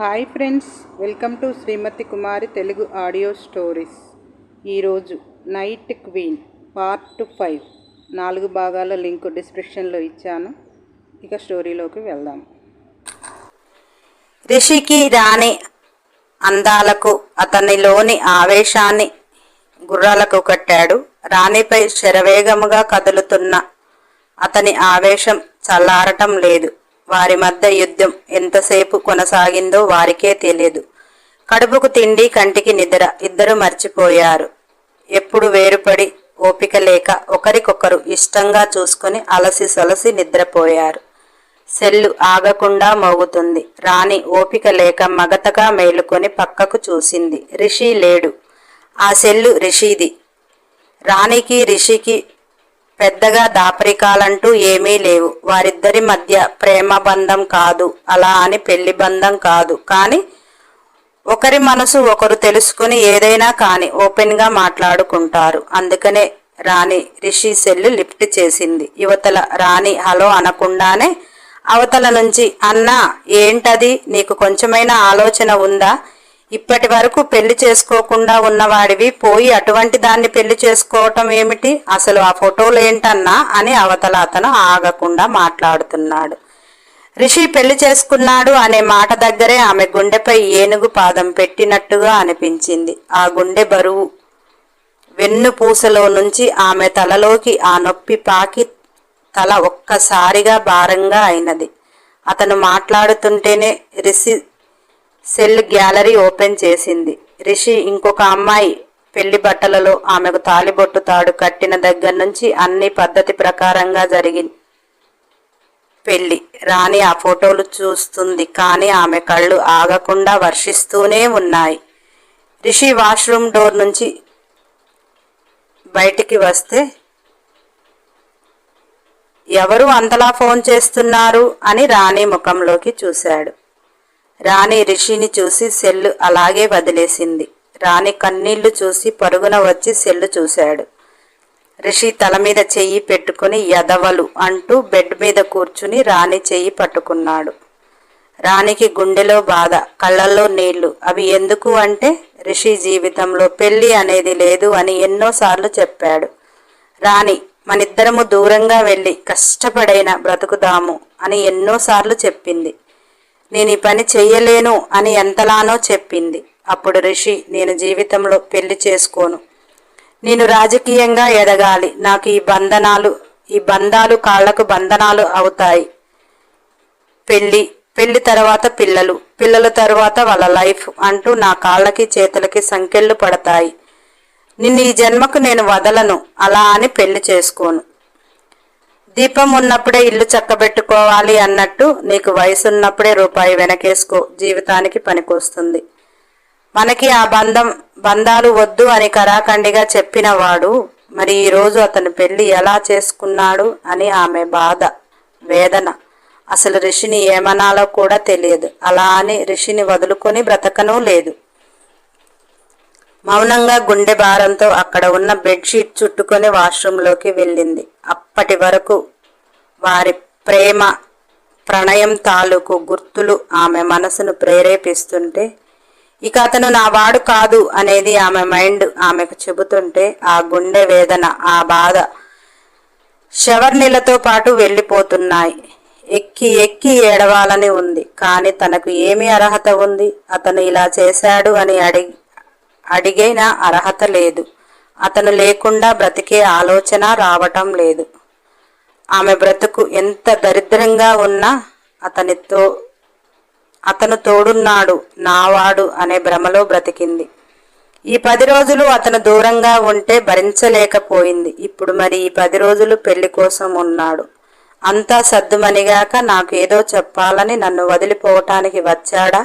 Hi friends, welcome to Srimathi Kumari Telugu audio stories. ఈరోజు night queen part 5 4 భాగాల link డిస్క్రిప్షన్లో ఇచ్చాను. ఇక స్టోరీలోకి వెళ్దాం. రిషికి రాణి అందాలకు అతనిలోని ఆవేశాన్ని గుర్రాలకు కట్టాడు. రాణిపై శరవేగముగా కదులుతున్న అతని ఆవేశం చల్లారటం లేదు. వారి మధ్య యుద్ధం ఎంతసేపు కొనసాగిందో వారికే తెలియదు. కడుపుకు తిండి, కంటికి నిద్ర ఇద్దరు మర్చిపోయారు. ఎప్పుడు వేరుపడి ఓపిక లేక ఒకరికొకరు ఇష్టంగా చూసుకుని అలసి సొలసి నిద్రపోయారు. సెల్లు ఆగకుండా మోగుతుంది. రాణి ఓపిక లేక మగతగా మేలుకొని పక్కకు చూసింది. రిషి లేడు. ఆ సెల్లు రిషిది. రాణికి రిషికి పెద్దగా దాపరికాలంటూ ఏమీ లేవు. వారిద్దరి మధ్య ప్రేమ బంధం కాదు, అలా అని పెళ్లి బంధం కాదు. కానీ ఒకరి మనసు ఒకరు తెలుసుకుని ఏదైనా కానీ ఓపెన్గా మాట్లాడుకుంటారు. అందుకనే రాణి రిషి సెల్లు లిఫ్ట్ చేసింది. యువతల రాణి హలో అనకుండానే అవతల నుంచి, అన్నా ఏంటది, నీకు కొంచెమైనా ఆలోచన ఉందా? ఇప్పటి వరకు పెళ్లి చేసుకోకుండా ఉన్నవాడివి పోయి అటువంటి దాన్ని పెళ్లి చేసుకోవటం ఏమిటి? అసలు ఆ ఫోటోలు ఏంటన్నా అని అవతల అతను ఆగకుండా మాట్లాడుతున్నాడు. రిషి పెళ్లి చేసుకున్నాడు అనే మాట దగ్గరే ఆమె గుండెపై ఏనుగు పాదం పెట్టినట్టుగా అనిపించింది. ఆ గుండె బరువు వెన్నుపూసలో నుంచి ఆమె తలలోకి ఆ నొప్పి పాకి తల ఒక్కసారిగా భారంగా అయినది. అతను మాట్లాడుతుంటేనే రిషి సెల్ గ్యాలరీ ఓపెన్ చేసింది. రిషి ఇంకొక అమ్మాయి పెళ్లి బట్టలలో ఆమెకు తాలిబొట్టు తాడు కట్టిన దగ్గర నుంచి అన్ని పద్ధతి ప్రకారంగా జరిగింది పెళ్లి. రాణి ఆ ఫోటోలు చూస్తుంది. కానీ ఆమె కళ్ళు ఆగకుండా వర్షిస్తూనే ఉన్నాయి. రిషి వాష్రూమ్ డోర్ నుంచి బయటికి వస్తే, ఎవరు అంతలా ఫోన్ చేస్తున్నారు అని రాణి ముఖంలోకి చూశాడు. రాణి రిషిని చూసి సెల్లు అలాగే వదిలేసింది. రాణి కన్నీళ్లు చూసి పరుగున వచ్చి సెల్లు చూశాడు. రిషి తల మీద చెయ్యి పెట్టుకుని ఎదవలు అంటూ బెడ్ మీద కూర్చుని రాణి చెయ్యి పట్టుకున్నాడు. రాణికి గుండెలో బాధ, కళ్ళల్లో నీళ్లు. అవి ఎందుకు అంటే రిషి జీవితంలో పెళ్లి అనేది లేదు అని ఎన్నోసార్లు చెప్పాడు. రాణి మనిద్దరము దూరంగా వెళ్ళి కష్టపడైనా బ్రతుకుదాము అని ఎన్నోసార్లు చెప్పింది. నేను ఈ పని చెయ్యలేను అని ఎంతలానో చెప్పింది. అప్పుడు రిషి, నేను జీవితంలో పెళ్లి చేసుకోను, నేను రాజకీయంగా ఎదగాలి, నాకు ఈ బంధాలు కాళ్లకు బంధనాలు అవుతాయి. పెళ్లి తర్వాత పిల్లల తర్వాత వాళ్ళ లైఫ్ అంటూ నా కాళ్ళకి చేతులకి సంకెళ్ళు పడతాయి. నిన్ను ఈ జన్మకు నేను వదలను, అలా అని పెళ్లి చేసుకోను. దీపం ఉన్నప్పుడే ఇల్లు చక్కబెట్టుకోవాలి అన్నట్టు నీకు వయసున్నప్పుడే రూపాయి వెనకేసుకో, జీవితానికి పనికొస్తుంది. మనకి ఆ బంధాలు వద్దు అని కరాఖండిగా చెప్పిన వాడు మరి ఈరోజు అతను పెళ్లి ఎలా చేసుకున్నాడు అని ఆమె బాధ, వేదన. అసలు రిషిని ఏమనాలో కూడా తెలియదు. అలా అని రిషిని వదులుకొని బ్రతకనూ లేదు. మౌనంగా గుండె భారంతో అక్కడ ఉన్న బెడ్షీట్ చుట్టుకొని వాష్రూంలోకి వెళ్ళింది. అప్పటి వరకు వారి ప్రేమ ప్రణయం తాలూకు గుర్తులు ఆమె మనసును ప్రేరేపిస్తుంటే, ఇక అతను నా వాడు కాదు అనేది ఆమె మైండ్ ఆమెకు చెబుతుంటే, ఆ గుండె వేదన, ఆ బాధ షవర్నీలతో పాటు వెళ్ళిపోతున్నాయి. ఎక్కి ఎక్కి ఏడవాలని ఉంది. కానీ తనకు ఏమి అర్హత ఉంది? అతను ఇలా చేశాడు అని అడిగైన అర్హత లేదు. అతను లేకుండా బ్రతికే ఆలోచన రావటం లేదు. ఆమె బ్రతుకు ఎంత దరిద్రంగా ఉన్నా అతను తోడున్నాడు, నావాడు అనే భ్రమలో బ్రతికింది. ఈ 10 రోజులు అతను దూరంగా ఉంటే భరించలేకపోయింది. ఇప్పుడు మరి ఈ 10 రోజులు పెళ్లి కోసం ఉన్నాడు. అంతా సద్దుమణిగాక నాకు ఏదో చెప్పాలని నన్ను వదిలిపోవటానికి వచ్చాడా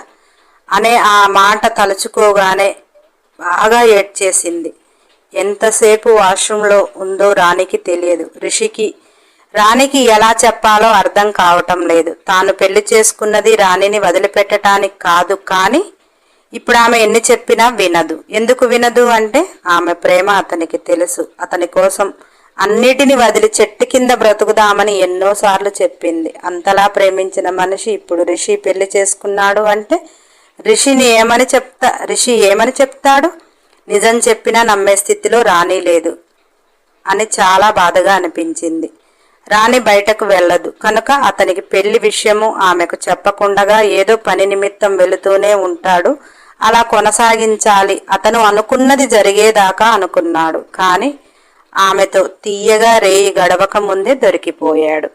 అనే ఆ మాట తలుచుకోగానే బాగా ఏడ్చేసింది. ఎంతసేపు వాష్రూంలో ఉందో రాణికి తెలియదు. రాణికి ఎలా చెప్పాలో అర్థం కావటం లేదు. తాను పెళ్లి చేసుకున్నది రాణిని వదిలిపెట్టడానికి కాదు. కానీ ఇప్పుడు ఆమె ఎన్ని చెప్పినా వినదు. ఎందుకు వినదు అంటే ఆమె ప్రేమ అతనికి తెలుసు. అతని కోసం అన్నిటిని వదిలి చెట్టు కింద బ్రతుకుదామని ఎన్నోసార్లు చెప్పింది. అంతలా ప్రేమించిన మనిషి ఇప్పుడు రిషి పెళ్లి చేసుకున్నాడు అంటే రిషి ఏమని చెప్తాడు? నిజం చెప్పినా నమ్మే స్థితిలో రాణి లేదు అని చాలా బాధగా అనిపించింది. రాణి బయటకు వెళ్ళదు కనుక అతనికి పెళ్లి విషయము ఆమెకు చెప్పకుండా ఏదో పని నిమిత్తం వెళుతూనే ఉంటాడు. అలా కొనసాగించాలి. అతను అనుకున్నది జరిగేదాకా అనుకున్నాడు. కాని ఆమెతో తీయగా రేయి గడవక ముందే దొరికిపోయాడు.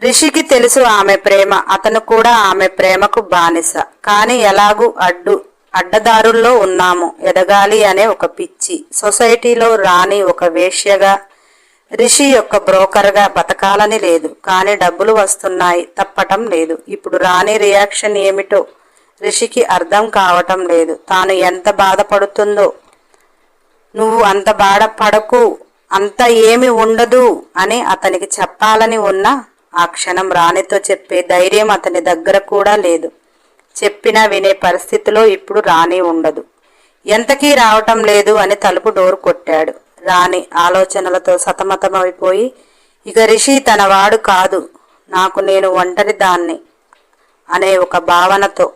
రిషికి తెలుసు ఆమె ప్రేమ, అతను కూడా ఆమె ప్రేమకు బానిస. కాని ఎలాగూ అడ్డదారుల్లో ఉన్నాము. ఎదగాలి అనే ఒక పిచ్చి. సొసైటీలో రాణి ఒక వేశ్యగా, రిషి యొక్క బ్రోకర్గా బతకాలని లేదు. కాని డబ్బులు వస్తున్నాయి, తప్పటం లేదు. ఇప్పుడు రాణి రియాక్షన్ ఏమిటో రిషికి అర్థం కావటం లేదు. తాను ఎంత బాధపడుతుందో. నువ్వు అంత బాధపడకు, అంత ఏమి ఉండదు అని అతనికి చెప్పాలని ఉన్నా ఆ క్షణం రాణితో చెప్పే ధైర్యం అతని దగ్గర కూడా లేదు. చెప్పినా వినే పరిస్థితిలో ఇప్పుడు రాణి ఉండదు. ఎంతకీ రావటం లేదు అని తలుపు డోరు కొట్టాడు. రాణి ఆలోచనలతో సతమతమైపోయి, ఇక రిషి తనవాడు కాదు, నాకు నేను ఒంటరి దాన్ని అనే ఒక భావనతో,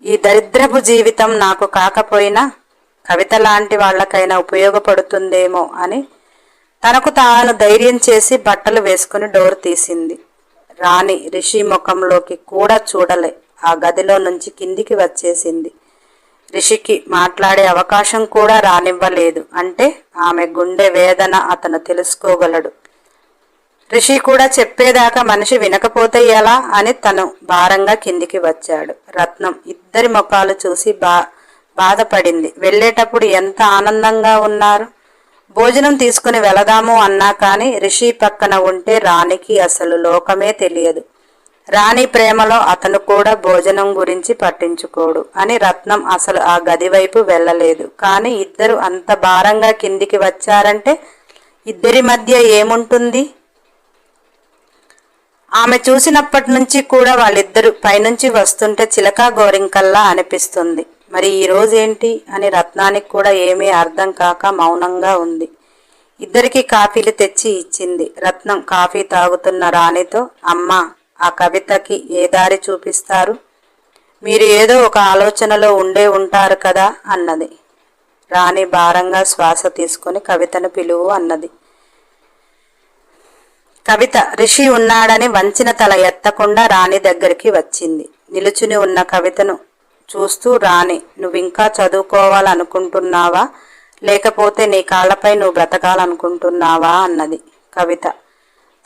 ఈ దరిద్రపు జీవితం నాకు కాకపోయినా కవిత లాంటి వాళ్లకైనా ఉపయోగపడుతుందేమో అని తనకు తాను ధైర్యం చేసి బట్టలు వేసుకుని డోర్ తీసింది. రాణి రిషి ముఖంలోకి కూడా చూడలే. ఆ గదిలో నుంచి కిందికి వచ్చేసింది. రిషికి మాట్లాడే అవకాశం కూడా రానివ్వలేదు. అంటే ఆమె గుండె వేదన అతను తెలుసుకోగలడు. రిషి కూడా చెప్పేదాకా మనిషి వినకపోతే ఎలా అని తను భారంగా కిందికి వచ్చాడు. రత్నం ఇద్దరి ముఖాలు చూసి బాధపడింది. వెళ్ళేటప్పుడు ఎంత ఆనందంగా ఉన్నారు. భోజనం తీసుకుని వెళదాము అన్నా కానీ రిషి పక్కన ఉంటే రాణికి అసలు లోకమే తెలియదు. రాణి ప్రేమలో అతను కూడా భోజనం గురించి పట్టించుకోడు అని రత్నం అసలు ఆ గది వైపు వెళ్ళలేదు. కానీ ఇద్దరు అంత భారంగా కిందికి వచ్చారంటే ఇద్దరి మధ్య ఏముంటుంది? ఆమె చూసినప్పటి నుంచి కూడా వాళ్ళిద్దరూ పైనుంచి వస్తుంటే చిలకా గోరింకల్లా అనిపిస్తుంది. మరి ఈ రోజేంటి అని రత్నానికి కూడా ఏమీ అర్థం కాక మౌనంగా ఉంది. ఇద్దరికి కాఫీలు తెచ్చి ఇచ్చింది. రత్నం కాఫీ తాగుతున్న రాణితో, అమ్మా, ఆ కవితకి ఏ దారి చూపిస్తారు? మీరు ఏదో ఒక ఆలోచనలో ఉండే ఉంటారు కదా అన్నది. రాణి భారంగా శ్వాస తీసుకుని కవితను పిలువు అన్నది. కవిత రిషి ఉన్నాడని వంచిన తల ఎత్తకుండా రాణి దగ్గరికి వచ్చింది. నిలుచుని ఉన్న కవితను చూస్తూ రాణి, నువ్వింకా చదువుకోవాలనుకుంటున్నావా, లేకపోతే నీ కాళ్లపై నువ్వు బ్రతకాలనుకుంటున్నావా అన్నది. కవిత,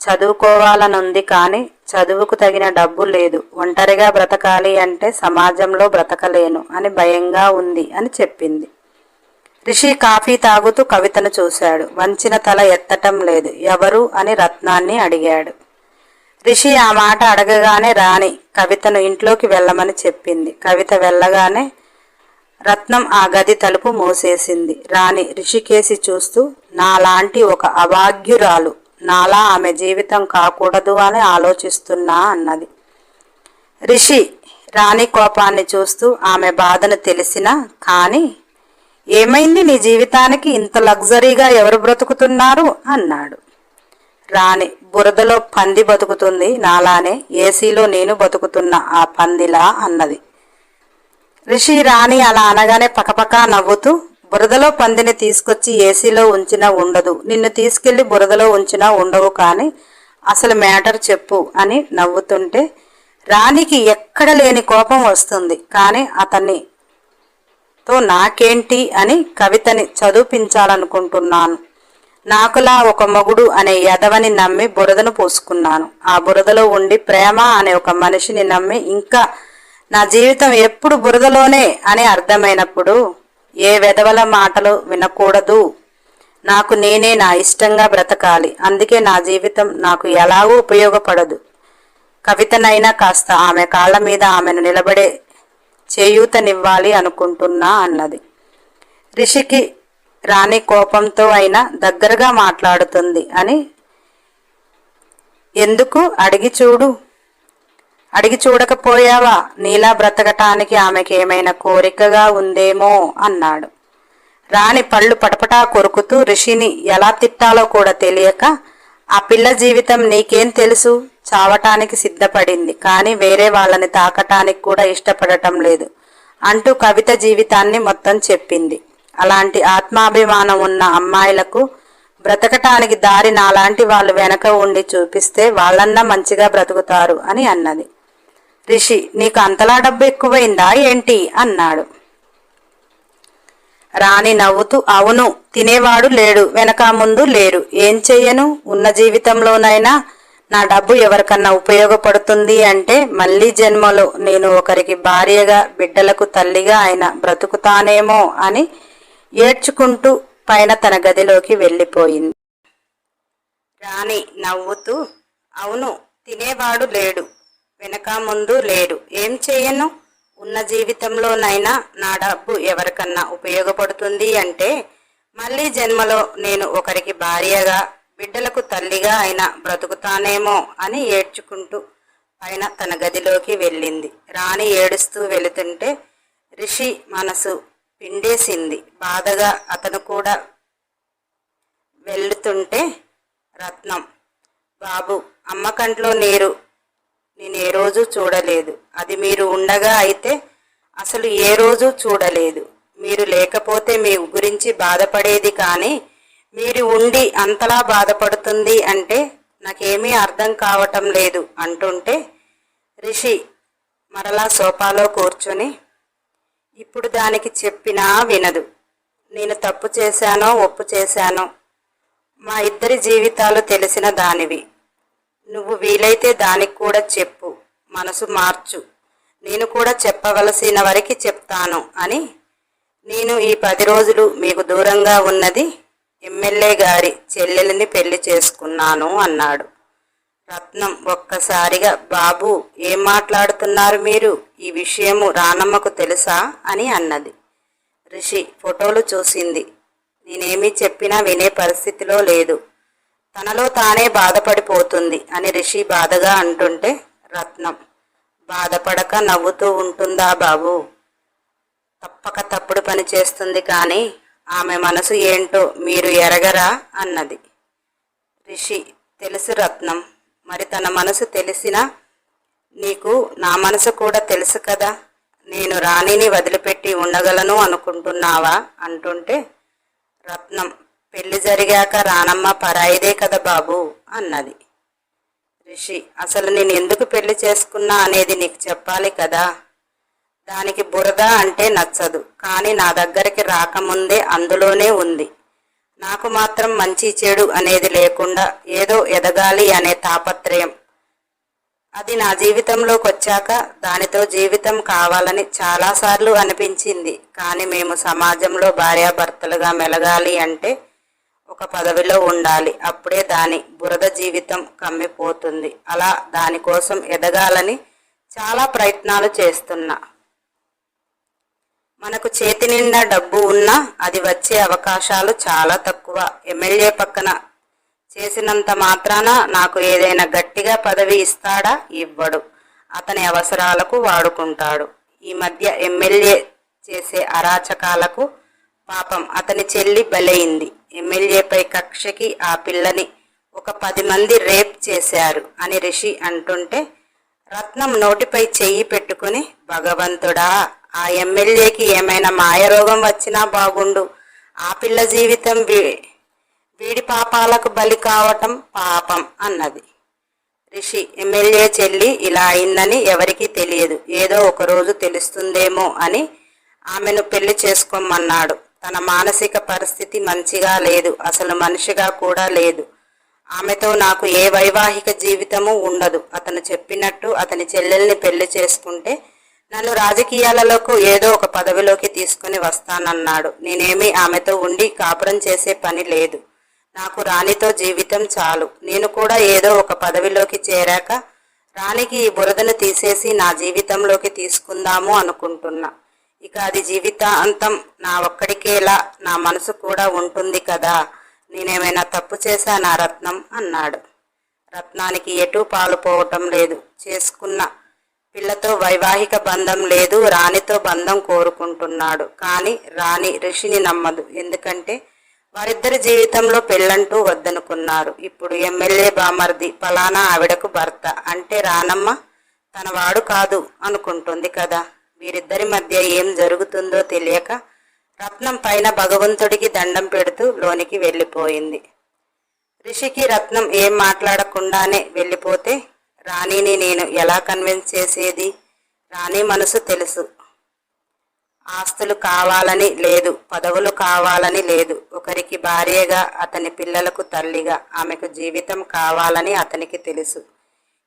చదువుకోవాలనుంది కానీ చదువుకు తగిన డబ్బు లేదు. ఒంటరిగా బ్రతకాలి అంటే సమాజంలో బ్రతకలేను అని భయంగా ఉంది అని చెప్పింది. రిషి కాఫీ తాగుతూ కవితను చూశాడు. వంచిన తల ఎత్తటం లేదు. ఎవరు అని రత్నాన్ని అడిగాడు. రిషి ఆ మాట అడగగానే రాణి కవితను ఇంట్లోకి వెళ్ళమని చెప్పింది. కవిత వెళ్ళగానే రత్నం ఆ గది తలుపు మూసేసింది. రాణి రిషికేసి చూస్తూ, నాలాంటి ఒక అభాగ్యురాలు, నాలా ఆమె జీవితం కాకూడదు అని ఆలోచిస్తున్నా అన్నది. రిషి రాణి కోపాన్ని చూస్తూ ఆమె బాధను తెలిసినా, కానీ ఏమైంది నీ జీవితానికి, ఇంత లగ్జరీగా ఎవరు బ్రతుకుతున్నారు అన్నాడు. రాణి, బురదలో పంది బతుకుతుంది నాలానే, ఏసీలో నేను బతుకుతున్నా ఆ పందిలా అన్నది. రిషి రాణి అలా అనగానే పకపకా నవ్వుతూ, బురదలో పందిని తీసుకొచ్చి ఏసీలో ఉంచినా ఉండదు, నిన్ను తీసుకెళ్లి బురదలో ఉంచినా ఉండవు, కానీ అసలు మ్యాటర్ చెప్పు అని నవ్వుతుంటే రాణికి ఎక్కడ లేని కోపం వస్తుంది. కానీ అతనితో నాకేంటి అని కవితని చదివించాలనుకుంటున్నాను. నాకులా ఒక మొగుడు అనే యదవని నమ్మి బురదను పోసుకున్నాను. ఆ బురదలో ఉండి ప్రేమ అనే ఒక మనిషిని నమ్మి ఇంకా నా జీవితం ఎప్పుడు బురదలోనే అని అర్థమైనప్పుడు ఏ వెధవల మాటలు వినకూడదు. నాకు నేనే నా ఇష్టంగా బ్రతకాలి. అందుకే నా జీవితం నాకు ఎలాగూ ఉపయోగపడదు. కవితనైనా కాస్త ఆమె కాళ్ళ మీద ఆమెను నిలబడే చేయూతనివ్వాలి అనుకుంటున్నా అన్నది. రిషికి రాణి కోపంతో అయినా దగ్గరగా మాట్లాడుతుంది అని, ఎందుకు అడిగి చూడకపోయావా? నీలా బ్రతకటానికి ఆమెకి ఏమైనా కోరికగా ఉందేమో అన్నాడు. రాణి పళ్ళు పటపటా కొరుకుతూ రిషిని ఎలా తిట్టాలో కూడా తెలియక, ఆ పిల్ల జీవితం నీకేం తెలుసు, చావటానికి సిద్ధపడింది, కానీ వేరే వాళ్ళని తాకటానికి కూడా ఇష్టపడటం లేదు అంటూ కవిత జీవితాన్ని మొత్తం చెప్పింది. అలాంటి ఆత్మాభిమానం ఉన్న అమ్మాయిలకు బ్రతకటానికి దారి నాలాంటి వాళ్ళు వెనక ఉండి చూపిస్తే వాళ్ళన్నా మంచిగా బ్రతుకుతారు అని అన్నది. రిషి, నీకు అంతలా డబ్బు ఎక్కువైందా ఏంటి అన్నాడు. రాణి నవ్వుతూ, అవును, తినేవాడు లేడు, వెనక ముందు లేరు, ఏం చెయ్యను, ఉన్న జీవితంలోనైనా నా డబ్బు ఎవరికన్నా ఉపయోగపడుతుంది అంటే మళ్ళీ జన్మలో నేను ఒకరికి భార్యగా బిడ్డలకు తల్లిగా అయినా బ్రతుకుతానేమో అని ఏడ్చుకుంటూ పైన తన గదిలోకి వెళ్ళిపోయింది. రాణి నవ్వుతూ, అవును, తినేవాడు లేడు, వెనక ముందు లేడు, ఏం చెయ్యను, ఉన్న జీవితంలోనైనా నా డబ్బు ఎవరికన్నా ఉపయోగపడుతుంది అంటే మళ్ళీ జన్మలో నేను ఒకరికి భార్యగా బిడ్డలకు తల్లిగా అయినా బ్రతుకుతానేమో అని ఏడ్చుకుంటూ పైన తన గదిలోకి వెళ్ళింది. రాణి ఏడుస్తూ వెళుతుంటే రిషి మనసు పిండేసింది. బాధగా అతను కూడా వెళుతుంటే రత్నం, బాబు, అమ్మ కంట్లో నీరు నేను ఏ రోజు చూడలేదు, అది మీరు ఉండగా అయితే అసలు ఏ రోజు చూడలేదు, మీరు లేకపోతే మీ గురించి బాధపడేది, కానీ మీరు ఉండి అంతలా బాధపడుతుంది అంటే నాకేమీ అర్థం కావటం లేదు అంటుంటే రిషి మరలా సోఫాలో కూర్చొని, ఇప్పుడు దానికి చెప్పినా వినదు, నేను తప్పు చేశానో ఒప్పు చేశానో మా ఇద్దరి జీవితాలు తెలిసిన దానివి, నువ్వు వీలైతే దానికి కూడా చెప్పు, మనసు మార్చు, నేను కూడా చెప్పవలసిన వరకు చెప్తాను అని నేను ఈ 10 రోజులు మీకు దూరంగా ఉన్నది ఎమ్మెల్యే గారి చెల్లెలిని పెళ్లి చేసుకున్నాను అన్నాడు. రత్నం ఒక్కసారిగా, బాబు, ఏం మాట్లాడుతున్నారు మీరు, ఈ విషయము రానమ్మకు తెలుసా అని అన్నది. రిషి ఫోటోలు చూసింది. నేనేమీ చెప్పినా వినే పరిస్థితిలో లేదు, తనలో తానే బాధపడిపోతుంది అని రిషి బాధగా అంటుంటే రత్నం, బాధపడక నవ్వుతూ ఉంటుందా బాబు, తప్పక తప్పుడు పని చేస్తుంది, కానీ ఆమె మనసు ఏంటో మీరు ఎరగరా అన్నది. రిషి, తెలుసు రత్నం, మరి తన మనసు తెలిసినా నీకు నా మనసు కూడా తెలుసు కదా, నేను రాణిని వదిలిపెట్టి ఉండగలను అనుకుంటున్నావా అంటుంటే రత్నం, పెళ్లి జరిగాక రానమ్మ పరాయిదే కదా బాబు అన్నది. రిషి, అసలు నేను ఎందుకు పెళ్లి చేసుకున్నా అనేది నీకు చెప్పాలి కదా, దానికి బురద అంటే నచ్చదు, కానీ నా దగ్గరికి రాకముందే అందులోనే ఉంది, నాకు మాత్రం మంచి చెడు అనేది లేకుండా ఏదో ఎదగాలి అనే తాపత్రయం, అది నా జీవితంలోకి వచ్చాక దానితో జీవితం కావాలని చాలాసార్లు అనిపించింది, కానీ మేము సమాజంలో భార్యాభర్తలుగా మెలగాలి అంటే ఒక పదవిలో ఉండాలి, అప్పుడే దాని బురద జీవితం కమ్మిపోతుంది, అలా దానికోసం ఎదగాలని చాలా ప్రయత్నాలు చేస్తున్నా, మనకు చేతి నిండా డబ్బు ఉన్నా అది వచ్చే అవకాశాలు చాలా తక్కువ, ఎమ్మెల్యే పక్కన చేసినంత మాత్రాన నాకు ఏదైనా గట్టిగా పదవి ఇస్తాడా, ఇవ్వడు, అతని అవసరాలకు వాడుకుంటాడు, ఈ మధ్య ఎమ్మెల్యే చేసే అరాచకాలకు పాపం అతని చెల్లి బలైంది, ఎమ్మెల్యేపై కక్షకి ఆ పిల్లని ఒక 10 మంది రేప్ చేశారు అని రిషి అంటుంటే రత్నం నోటిపై చెయ్యి పెట్టుకుని, భగవంతుడా, ఆ ఎమ్మెల్యేకి ఏమైనా మాయరోగం వచ్చినా బాగుండు, ఆ పిల్ల జీవితం వీడి పాపాలకు బలి కావటం పాపం అన్నది. రిషి, ఎమ్మెల్యే చెల్లి ఇలా అయిందని ఎవరికీ తెలియదు, ఏదో ఒకరోజు తెలుస్తుందేమో అని ఆమెను పెళ్లి చేసుకోమన్నాడు, తన మానసిక పరిస్థితి మంచిగా లేదు, అసలు మనిషిగా కూడా లేదు, ఆమెతో నాకు ఏ వైవాహిక జీవితము ఉండదు, అతను చెప్పినట్టు అతని చెల్లెల్ని పెళ్లి చేసుకుంటే నన్ను రాజకీయాలలోకి ఏదో ఒక పదవిలోకి తీసుకుని వస్తానన్నాడు, నేనేమీ ఆమెతో ఉండి కాపురం చేసే పని లేదు, నాకు రాణితో జీవితం చాలు, నేను కూడా ఏదో ఒక పదవిలోకి చేరాక రాణికి ఈ బురదను తీసేసి నా జీవితంలోకి తీసుకుందాము అనుకుంటున్నా, ఇక అది జీవితాంతం నా ఒక్కడికేలా నా మనసు కూడా ఉంటుంది కదా, నేనేమైనా తప్పు చేశానా రత్నం అన్నాడు. రత్నానికి ఎటూ పాలుపోవటం లేదు, చేసుకున్న పిల్లతో వైవాహిక బంధం లేదు, రాణితో బంధం కోరుకుంటున్నాడు, కానీ రాణి రిషిని నమ్మదు, ఎందుకంటే వారిద్దరి జీవితంలో పెళ్ళంటూ వద్దనుకున్నారు. ఇప్పుడు ఎమ్మెల్యే బామర్ది ఫలానా ఆవిడకు భర్త అంటే రానమ్మ తన వాడు కాదు అనుకుంటుంది కదా. వీరిద్దరి మధ్య ఏం జరుగుతుందో తెలియక రత్నం పైన భగవంతుడికి దండం పెడుతూ లోనికి వెళ్ళిపోయింది. రిషికి రత్నం ఏం మాట్లాడకుండానే వెళ్ళిపోతే రాణిని నేను ఎలా కన్విన్స్ చేసేది? రాణి మనసు తెలుసు. ఆస్తులు కావాలని లేదు, పదవులు కావాలని లేదు. ఒకరికి భార్యగా, అతని పిల్లలకు తల్లిగా ఆమెకు జీవితం కావాలని అతనికి తెలుసు.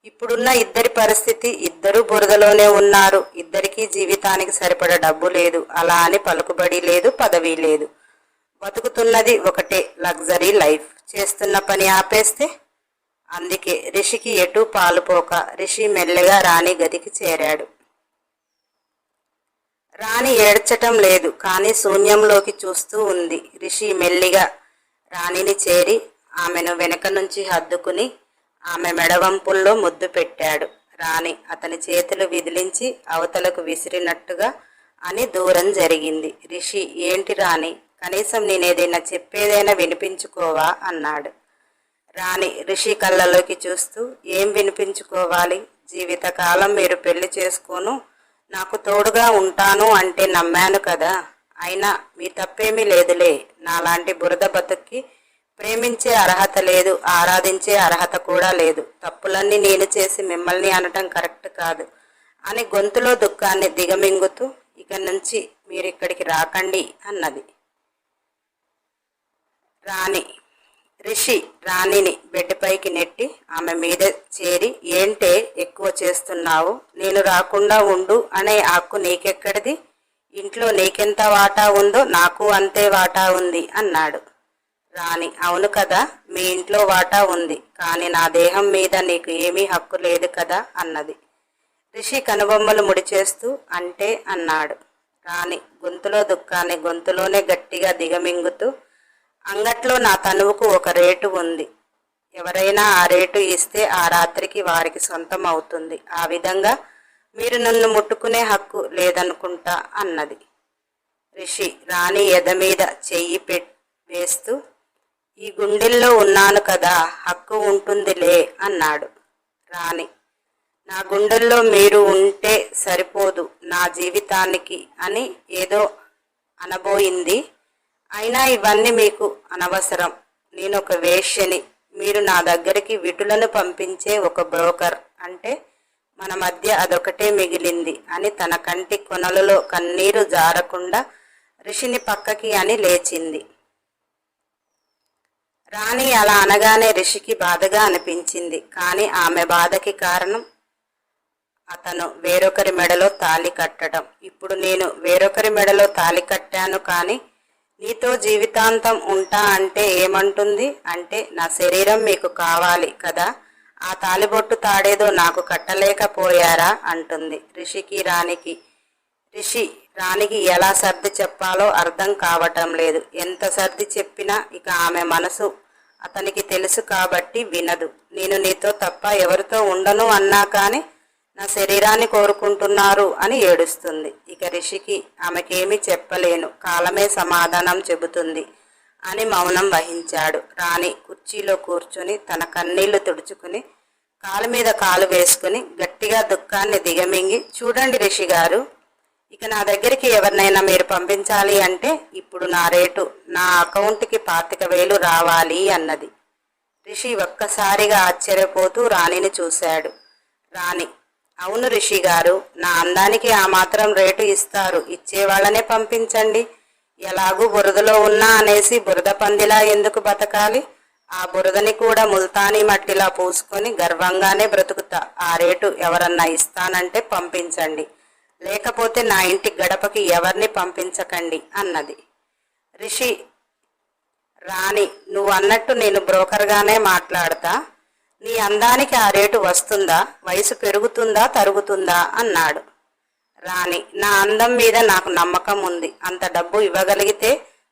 ఇప్పుడున్న ఇద్దరి పరిస్థితి, ఇద్దరూ బురదలోనే ఉన్నారు. ఇద్దరికీ జీవితానికి సరిపడ డబ్బు లేదు. అలా అని పలుకుబడి లేదు, పదవి లేదు. బతుకుతున్నది ఒకటే లగ్జరీ లైఫ్. చేస్తున్న పని ఆపేస్తే? అందుకే రిషికి ఎటూ పాలుపోక రిషి మెల్లగా రాణి గదికి చేరాడు. రాణి ఏడ్చటం లేదు, కానీ శూన్యంలోకి చూస్తూ ఉంది. రిషి మెల్లిగా రాణిని చేరి ఆమెను వెనక నుంచి హద్దుకుని ఆమె మెడవంపుల్లో ముద్దు పెట్టాడు. రాణి అతని చేతులు విదిలించి అవతలకు విసిరినట్టుగా అని దూరం జరిగింది. రిషి ఏంటి రాణి, కనీసం నేనేదైనా చెప్పేదైనా వినిపించుకోవా అన్నాడు. రాణి రిషి కళ్ళలోకి చూస్తూ ఏం వినిపించుకోవాలి? జీవితకాలం మీరు పెళ్లి చేసుకోను, నాకు తోడుగా ఉంటాను అంటే నమ్మాను కదా. అయినా మీ తప్పేమీ లేదులే. నాలాంటి బురద బతుక్కి ప్రేమించే అర్హత లేదు, ఆరాధించే అర్హత కూడా లేదు. తప్పులన్నీ నేను చేసి మిమ్మల్ని అనటం కరెక్ట్ కాదు అని గొంతులో దుఃఖాన్ని దిగమింగుతూ ఇక నుంచి మీరిక్కడికి రాకండి అన్నది. రాణి రిషి రాణిని బెడ్ పైకి నెట్టి ఆమె మీద చేరి ఏంటే ఎక్కువ చేస్తున్నావు? నేను రాకుండా ఉండు అనే హక్కు నీకెక్కడిది? ఇంట్లో నీకెంత వాటా ఉందో నాకు అంతే వాటా ఉంది అన్నాడు. రాణి అవును కదా, మీ ఇంట్లో వాటా ఉంది, కానీ నా దేహం మీద నీకు ఏమీ హక్కు లేదు కదా అన్నది. రిషి కనుబొమ్మలు ముడిచేస్తూ అంటే అన్నాడు. రాణి గొంతులో దుఃఖాన్ని గొంతులోనే గట్టిగా దిగమింగుతూ అంగట్లో నా తనువుకు ఒక రేటు ఉంది. ఎవరైనా ఆ రేటు ఇస్తే ఆ రాత్రికి వారికి సొంతం అవుతుంది. ఆ విధంగా మీరు నన్ను ముట్టుకునే హక్కు లేదనుకుంటా అన్నది. రిషి రాణి ఎద మీద చెయ్యి వేస్తూ ఈ గుండెల్లో ఉన్నాను కదా, హక్కు ఉంటుందిలే అన్నాడు. రాణి నా గుండెల్లో మీరు ఉంటే సరిపోదు నా జీవితానికి అని ఏదో అనబోయింది. అయినా ఇవన్నీ మీకు అనవసరం. నేను ఒక వేశ్యని, మీరు నా దగ్గరికి విటులను పంపించే ఒక బ్రోకర్. అంటే మన మధ్య అదొకటే మిగిలింది అని తన కంటి కొనలలో కన్నీరు జారకుండా రిషిని పక్కకి అని లేచింది. రాణి అలా అనగానే రిషికి బాధగా అనిపించింది. కానీ ఆమె బాధకి కారణం అతను వేరొకరి మెడలో తాళి కట్టడం. ఇప్పుడు నేను వేరొకరి మెడలో తాళి కట్టాను, కానీ నీతో జీవితాంతం ఉంటా అంటే ఏమంటుంది? అంటే నా శరీరం మీకు కావాలి కదా, ఆ తాలిబొట్టు తాడేదో నాకు కట్టలేకపోయారా అంటుంది. రిషి రాణికి ఎలా సర్ది చెప్పాలో అర్థం కావటం లేదు. ఎంత సర్ది చెప్పినా ఇక ఆమె మనసు అతనికి తెలుసు కాబట్టి వినదు. నేను నీతో తప్ప ఎవరితో ఉండను అన్నా కానీ నా శరీరాన్ని కోరుకుంటున్నారు అని ఏడుస్తుంది. ఇక రిషికి ఆమెకేమీ చెప్పలేను, కాలమే సమాధానం చెబుతుంది అని మౌనం వహించాడు. రాణి కుర్చీలో కూర్చుని తన కన్నీళ్లు తుడుచుకుని కాలు మీద కాలు వేసుకుని గట్టిగా దుఃఖాన్ని దిగమింగి చూడండి రిషి గారు, ఇక నా దగ్గరికి ఎవరినైనా మీరు పంపించాలి అంటే ఇప్పుడు నా రేటు నా అకౌంట్కి 25,000 రావాలి అన్నది. రిషి ఒక్కసారిగా ఆశ్చర్యపోతూ రాణిని చూశాడు. రాణి అవును రిషి గారు, నా అందానికి ఆ మాత్రం రేటు ఇస్తారు, ఇచ్చేవాళ్ళనే పంపించండి. ఎలాగూ బురదలో ఉన్నా అనేసి బురద పందిలా ఎందుకు బతకాలి? ఆ బురదని కూడా ముల్తానీ మట్టిలా పూసుకొని గర్వంగానే బ్రతుకుతా. ఆ రేటు ఎవరన్నా ఇస్తానంటే పంపించండి, లేకపోతే నా ఇంటి గడపకి ఎవరిని పంపించకండి అన్నది. రిషి రాణి నువ్వు అన్నట్టు నేను బ్రోకర్గానే మాట్లాడతా, నీ అందానికి ఆ రేటు వస్తుందా? వయసు పెరుగుతుందా తరుగుతుందా అన్నాడు. రాణి నా అందం మీద నాకు నమ్మకం ఉంది. అంత డబ్బు ఇవ్వగలిగితే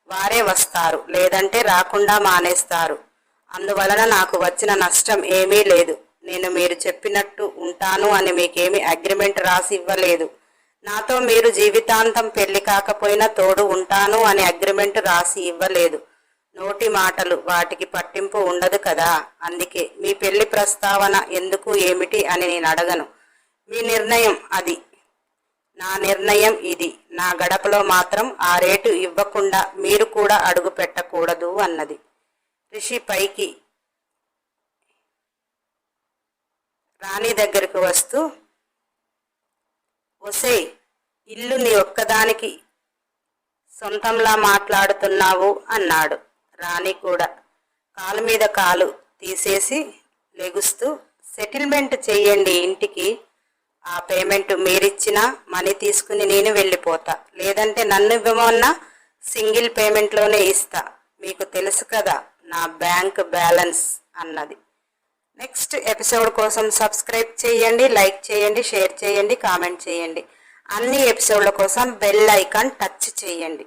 వారే వస్తారు, లేదంటే రాకుండా మానేస్తారు. అందువలన నాకు వచ్చిన నష్టం ఏమీ లేదు. నేను మీరు చెప్పినట్టు ఉంటాను అని మీకేమీ అగ్రిమెంట్ రాసి ఇవ్వలేదు. నాతో మీరు జీవితాంతం పెళ్లి కాకపోయినా తోడు ఉంటాను అని అగ్రిమెంట్ రాసి ఇవ్వలేదు. నోటి మాటలు వాటికి పట్టింపు ఉండదు కదా. అందుకే మీ పెళ్లి ప్రస్తావన ఎందుకు ఏమిటి అని నేను అడగను. మీ నిర్ణయం అది, నా నిర్ణయం ఇది. నా గడపలో మాత్రం ఆ రేటు ఇవ్వకుండా మీరు కూడా అడుగు పెట్టకూడదు అన్నది. రిషి పైకి రాణి దగ్గరకు వస్తూ, ఒసే, ఇల్లు నీ ఒక్కదానికి సొంతంలా మాట్లాడుతున్నావు అన్నాడు. రాణి కూడా కాలు మీద కాలు తీసేసి లెగుస్తూ, సెటిల్మెంట్ చెయ్యండి ఇంటికి. ఆ పేమెంట్ మీరిచ్చినా మనీ తీసుకుని నేను వెళ్ళిపోతా, లేదంటే నన్ను ఇవ్వమన్నా సింగిల్ పేమెంట్లోనే ఇస్తా. మీకు తెలుసు కదా నా బ్యాంక్ బ్యాలెన్స్ అన్నది. నెక్స్ట్ ఎపిసోడ్ కోసం సబ్స్క్రైబ్ చేయండి, లైక్ చేయండి, షేర్ చేయండి, కామెంట్ చేయండి. అన్ని ఎపిసోడ్ల కోసం బెల్ ఐకాన్ టచ్ చేయండి.